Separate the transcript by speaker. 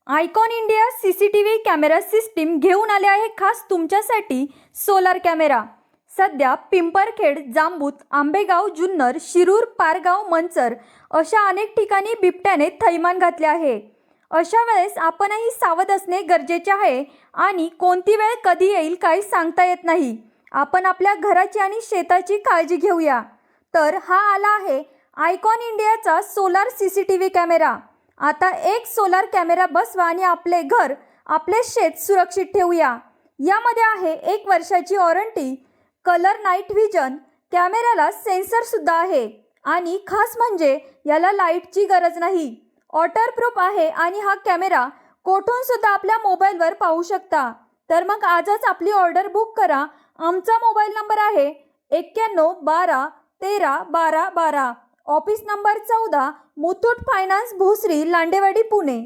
Speaker 1: Icon India CCTV camera system घेऊन आले आहे खास तुमच्यासाठी सोलार कॅमेरा। सध्या पिंपरखेड, जांबूत, आंबेगाव, जुन्नर, शिरूर, पारगाव, मंचर अशा अनेक ठिकाणी बिबट्याने थैमान घातले आहे। अशा वेळेस आपणही सावध असणे गरजेचे आहे आणि कोणती वेळ कधी येईल काही सांगता येत नाही। आपण आपल्या घराची आणि शेताची काळजी घेऊया। तर हा आला आहे आयकॉन इंडियाचा सोलार CCTV कॅमेरा। आता एक सोलार कॅमेरा बसवा आणि आपले घर, आपले शेत सुरक्षित ठेवूया। यामध्ये आहे 1 वर्षाची वॉरंटी, कलर नाईट व्हिजन, कॅमेऱ्याला सेन्सर सुद्धा आहे आणि खास म्हणजे याला लाईटची गरज नाही। वॉटरप्रूफ आहे आणि हा कॅमेरा कोठून सुद्धा आपल्या मोबाईलवर पाहू शकता। तर मग आजच आपली ऑर्डर बुक करा। आमचा मोबाईल नंबर आहे 91 12 13 12 12। Office number 14, Muthoot finance, Bhosari, Landewadi, Pune.